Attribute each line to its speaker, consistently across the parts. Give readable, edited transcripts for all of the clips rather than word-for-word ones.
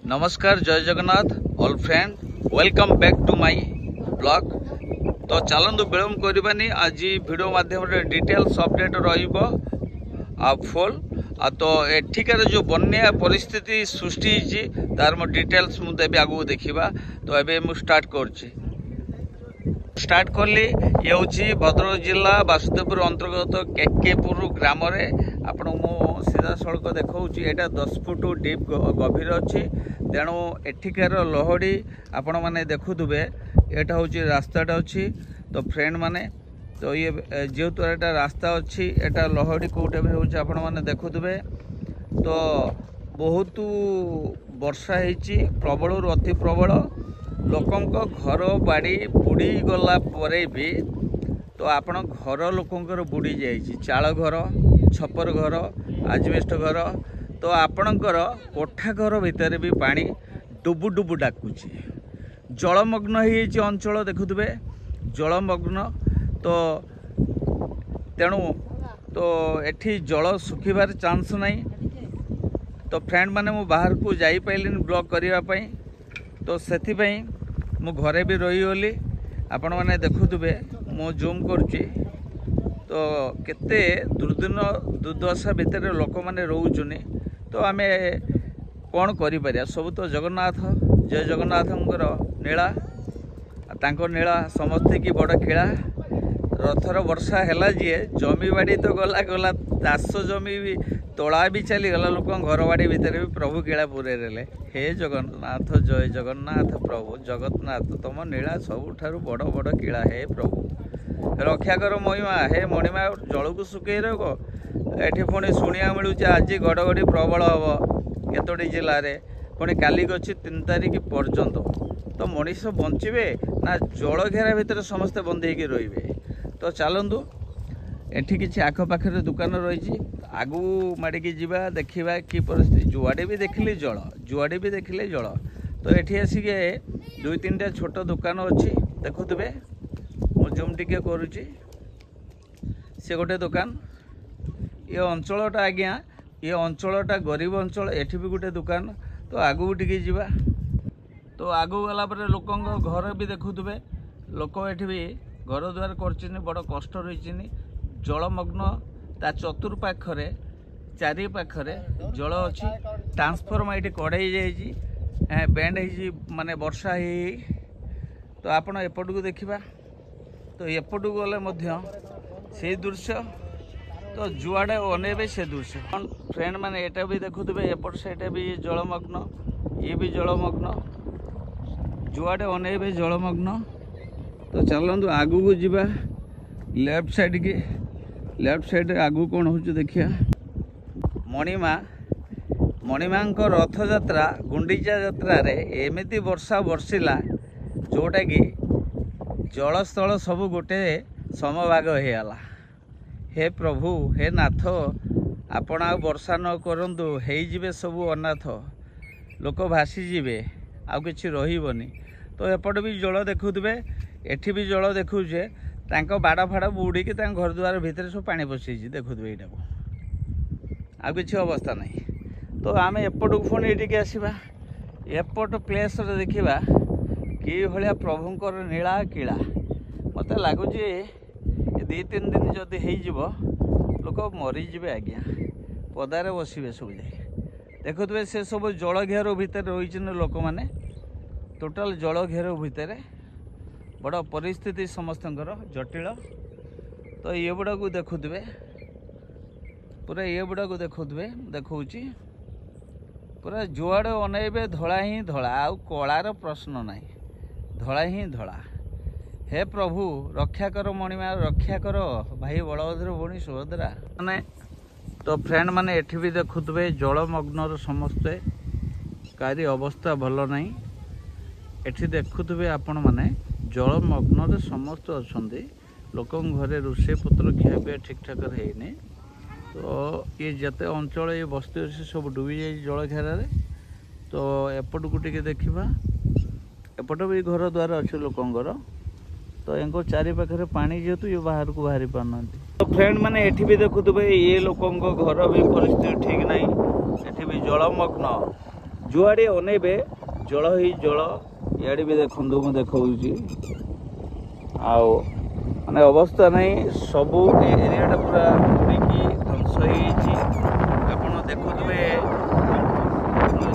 Speaker 1: नमस्कार जय Jagannath all friend welcome back to my blog. तो चलतु विलम्ब करवानी आज वीडियो माध्यम डिटेल्स अपडेट फुल तो एठिकार जो बन्या परिस्थिति सृष्टि तार मो डिटेल्स मुझे आगू देखा। तो ये मुझे स्टार्ट कली ये हूँ भद्रक जिला बासुदेवपुर अंतर्गत केकेपुर ग्राम आपण मु सीधा सड़क देखा यहाँ 10 फुट डीप गभीर अच्छी तेणु एठिकार लहड़ी आपण मैंने देखुवे यहाँ हूँ रास्ताटा अच्छी। तो फ्रेंड माने तो ये जेहेतु यहाँ रास्ता अच्छी यहाँ लहड़ी कौटे भी हूँ आपण मैंने देखुवे। तो बहुत वर्षा होती प्रबल अति प्रबल लोकों घर बाड़ी बुड़ी गला परे भी तो आपण घर लोकंर बुड़ी जाइए चाल घर छपर घर आजबेस्ट घर तो आपणकर कोठा घर भितर भी पानी डुबु डुबु डाकुची जलमग्न हो अंचल देखुवे जलमग्न। तो तेणु तो एठी जल सुखिबार चांस नहीं। तो फ्रेंड माने मु बाहर को जाई पाइलिन ब्लॉग करने तो से मु घरे भी रहीगली आपण मैंने देखुवे मु जूम करुच्ची। तो केते दुर्दशा भितर लोक मैंने रोचुनी तो आम कौन कर सब तो जगन्नाथ जय जगन्नाथ नीला तांको नीला समस्ते की बड़ खेला रथर वर्षा है जी जमी बाड़ी तो गला गला चाष जमी भी तोला भी चलीगला लोक घर बाड़ी भितर भी प्रभु खेला पूरे हे जगन्नाथ जय जगन्नाथ प्रभु जगन्नाथ तुम नीला सबुठारु बड़ बड़ कीड़ा हे प्रभु रक्षा कर महिमा हे मणिमा जल को सुखे रोग एठी पुणी शुणा मिलूँ आज घड़घड़ी प्रबल हम केतोटी जिले में पुणी काली अच्छी 3 तारिख पर्यंत तो मनीष बंचे ना जल घेरा भितर समस्ते बंदी रे। तो चलतु एठी किसी आखपाखे दुकान रही आगू माड़िकी जावा देखा कि परिस्थिति जुआड़े भी देखिले जल जुआड़े भी देखिले जल। तो एठी आसिके 2-3टा छोट दुकान अच्छी देखुवे मु जूम टिके करुच्ची से गोटे दुकान ये अंचलटा आज्ञा ये अंचलटा गरीब अंचल एठी भी गोटे दुकान। तो आगू टिके जावा तो आगू गला लोक घर भी देखुवे लोक एठी भी घर द्वार कर बड़ कष्ट रही जलमग्न ता चतुर्पाखरे चारि पाखरे जल अच्छी ट्रांसफर्म ये कड़े जाइए बैंड माने वर्षा ही। तो आपण एपट को देखा तो एपट को गले से दृश्य तो जुआड़े अनेबे से दृश्य फ्रेंड माने एटा भी देखुवे एपट साइड भी जलमग्न ये भी जलमग्न जुआड़े अनेबे जलमग्न। तो चलतु आगू को जीवा लेफ्ट साइड की लेफ्ट साइड आगू कौन हो देखिया मणिमा रथ यात्रा गुंडीचा यात्रा रे एमती वर्षा बर्षिला जोटा कि जलस्थल सब गोटे समभाग होगला। हे प्रभु हे नाथ आपण आ वर्षा न करंतु हेजिबे सब अनाथ लोक भासीजे आउ किछि रहिबनी। तो एपट भी जल देखुवे एठी भी जल देखुचे तांको बाड़ फाड़ बुड़ीकी घर द्वार भितर सब पानी पशि देखुवे यहाँ को आ किसी अवस्था नहीं। तो आम एपट को पुणी ये आसवा एपट प्लेस देखा कि भाया प्रभुंर नीला कीड़ा मत लगुच 2-3 दिन जदि हो लोक मरीजे आज्ञा पदारे बसवे सब जाए देखुवे से सब जल घेर भितर रही लोक मैंने टोटाल जल घेर भितर बड़ परिस्थिति समस्त जटिल। तो ये गुड़ा को देखुवे पूरा ये गुड़ा को देखुवे देखौची पूरा जुआड़े अनेबे धड़ा ही धड़ा आउ कलार प्रश्न नहीं धड़ा ही धड़ा। हे प्रभु रक्षा कर मणिमा रक्षा कर भाई बलभद्र भौणी सुभद्रा माने। तो फ्रेंड माने एठी भी देखुवे जलमग्न समस्ते कारी अवस्था भल नहीं एठी देखुवे आपण माने जलमग्न समस्त अच्छा लोक घरे रोषे पत्र खिया ठीक ठाक है। तो ये जते अंचल ये बस्ती अच्छे सब डूबी जाए जल घेर। तो एपट को टिके देखा एपट भी घर द्वार अच्छे लोकंर तो इनको चारि पाखे पानी जेहेतु ये बाहर को बाहरी पारना। तो फ्रेंड माने एठी भी देखुवे ये लोक घर भी परिस्थिति ठीक नहीं एठी भी जलमग्न जुआड़े अनेबे जल ही जल इे भी देखु मुझे देखा आओ माने अवस्था नहीं सबू एरिया पूरा बुड़ी ध्वंस हो देखुवे जल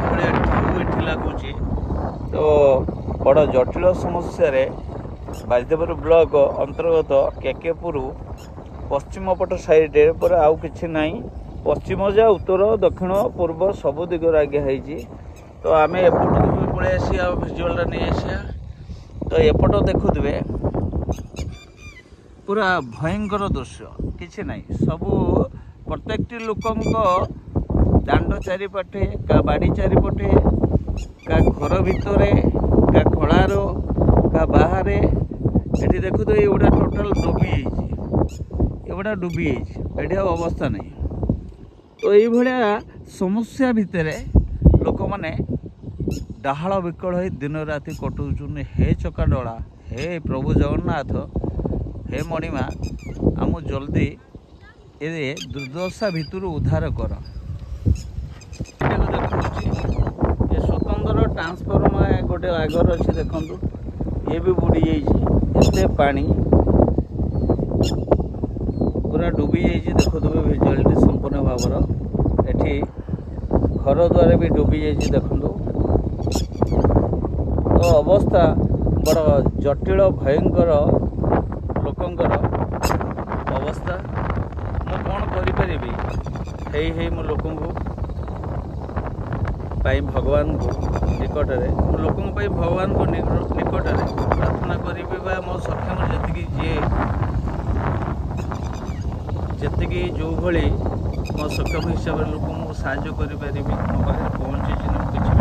Speaker 1: भाया लगुच तो बड़ जटिल समस्या बाजदेपुर ब्लॉक अंतर्गत केकेपुर पश्चिम पट साइड पूरा आउ कि ना पश्चिम जा उत्तर दक्षिण पूर्व सब दिगर आगे है तो आम एपट भी पलि आसा भिजुआल नहीं आसा तो एपट देखुवे पूरा भयंकर दृश्य किसी ना सबू प्रत्येक लोक दांड चारिपटे का बाड़ी चारिपटे का घर भितर का खलार का बाहर ये देखु तो ये टोटाल डुबी एगुड़ा डुबी ये अवस्था नहीं तो ये समस्या भितर लोक मैंने डाहाल विकल हो दिन राति कटुन हे चकाडला हे प्रभु जगन्नाथ हे मणिमा आम जल्दी ये दुर्दशा भितर उद्धार कर ये स्वतंत्र ट्रांसफॉर्मर गोटे आगर अच्छे देखु ये भी बुड़ी जाइए पानी पूरा डुबी जाइए देखुवे भिजुआलिटी संपूर्ण भावर एठी घर द्वार भी डुबी जाइए देखु तो अवस्था बड़ जटिल भयंकर लोकंकर अवस्था मु कौन करी मु लोक भगवान को निकट में लोक भगवान को निकट में प्रार्थना करी मो सक्षम जी जो भली मो सक्षम हिसाब से लोक साहाय्य करी मो पाखे पहुँची किसी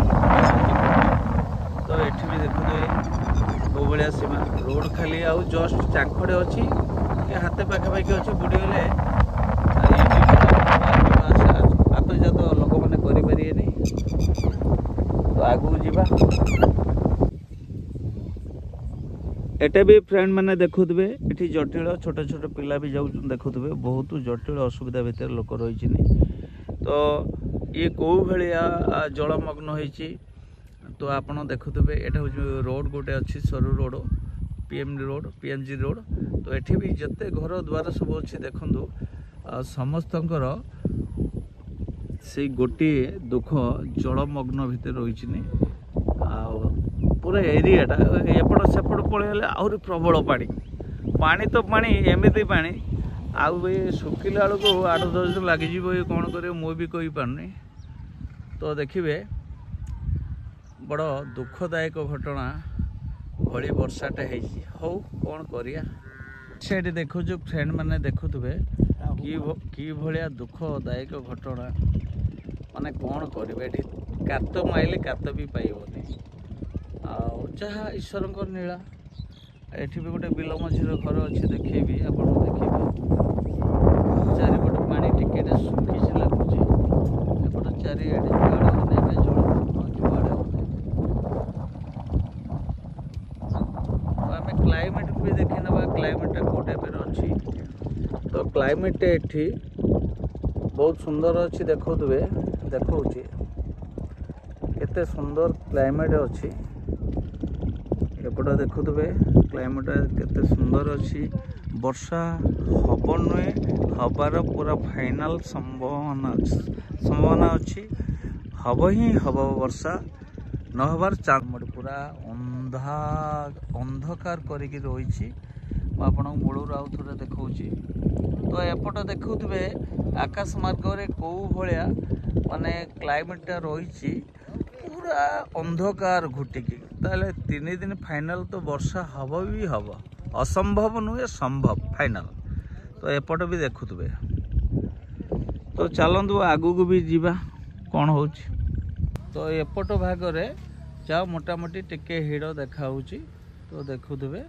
Speaker 1: तो ये भी देखुए कौ भाया सीमा रोड खाली आउ जस्ट चाखड़े अच्छी हाथ पाखापाखि अच्छे बुड़ीगले आतजात लोक मैंने करें तो आगू जीवा एटे भी फ्रेंड मैंने देखुवे ये जटिल छोट छोट पिला भी जाऊँ देखुवे बहुत जटिल असुविधा भितर लोक रही तो ये कौ भाया जलमग्न होती तो आपड़ देखुवे यहाँ हूँ रोड गोटे अच्छी सरू रोड पीएमजी रोड तो ये भी जिते घर द्वार सब अच्छी देखु समस्तंकर से गोटे दुख जलमग्न भितर रही पूरा एरियाटा एपट सेपट पलैले आहरी प्रबल पानी तो पानी एमती पानी आउ सुखिला बेलू 8-10 दिन लगे ये कौन कर मुझे कही पारनी तो देखिए बड़ दुखदायक घटना भली वर्षाटे हो कौन करिया से देखो जो फ्रेंड मैंने देखुवे कि भाया दुखदायक घटना माने कौन करेंगे कात माइले कात भी पाइबनी जहाँ ईश्वर नीला एठी भी गोटे बिल मझीर घर अच्छे देखेबी आप चारिपट पानी टिके सुखी लगुच एपट चारिड़े आम क्लाइमेट भी देखी ना क्लाइमेट कौ टाइप अच्छी तो क्लाइमेट एठी बहुत सुंदर अच्छी देखुवे देखौची केते सुंदर क्लाइमेट अच्छी एपट देखुवे क्लाइमेट केते सुंदर अच्छी वर्षा हब नुहे हबार पूरा फाइनाल संभावना अच्छी हब ही हब वर्षा न हबार चांद पूरा अंधकार करिकी रही आपन मूलर आउ थे देखौची तो एपट देखुवे आकाश मार्ग रे कौ भाया माने क्लाइमेटा रही पूरा अंधकार घुटिकी ताले 3 दिन फाइनाल तो वर्षा हब भी हब असंभव नुहे संभव फाइनाल तो एपट भी देखुवे तो चलतु आगू को भी जीवा कौन हो तो एपट भागरे जाओ मोटामोटी टिके हिड़ देखा तो देखुवे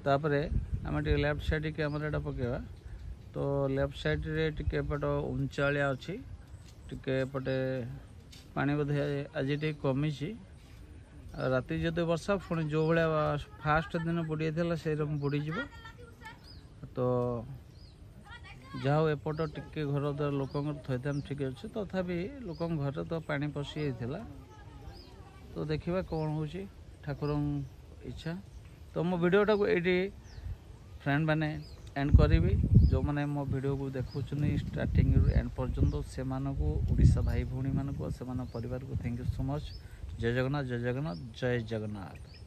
Speaker 1: तापरे आम लेफ्ट साइड कैमेराटा पकेवा तो लेफ्ट साइड रे टिके एपट उंचालिया अच्छी टिके एपटे पानी बोधे आज टे कमी राति जो वर्षा पुणी जो भाया फास्ट दिन बुड़ी से बुड़ीज तो ଯାହା ହଉ ଏପଟ ଟିକେ ଘର ଦ୍ୱାରା ଲୋକଙ୍କର ଥଇଥାନ ଠିକ୍ ଅଛି, ତଥାପି ଲୋକଙ୍କ ଘରେ ତ ପାଣି ପଶି ଯାଇଥିଲା। ତ ଦେଖିବା କ'ଣ ହେଉଛି, ଠାକୁରଙ୍କ ଇଚ୍ଛା। ତ ମୋ ଭିଡ଼ିଓଟାକୁ ଏଇଠି ଫ୍ରେଣ୍ଡ ମାନେ ଏଣ୍ଡ କରିବି। ଯେଉଁମାନେ ମୋ ଭିଡ଼ିଓକୁ ଦେଖୁଛନ୍ତି ଷ୍ଟାର୍ଟିଂରୁ ଏଣ୍ଡ ପର୍ଯ୍ୟନ୍ତ, ସେମାନଙ୍କୁ ଓଡ଼ିଶା ଭାଇ ଭଉଣୀମାନଙ୍କୁ ସେମାନଙ୍କ ପରିବାରକୁ ଥ୍ୟାଙ୍କ ୟୁ ସୋ ମଚ୍। ଜୟ ଜଗନ୍ନାଥ, ଜୟ ଜଗନ୍ନାଥ, ଜୟ ଜଗନ୍ନାଥ।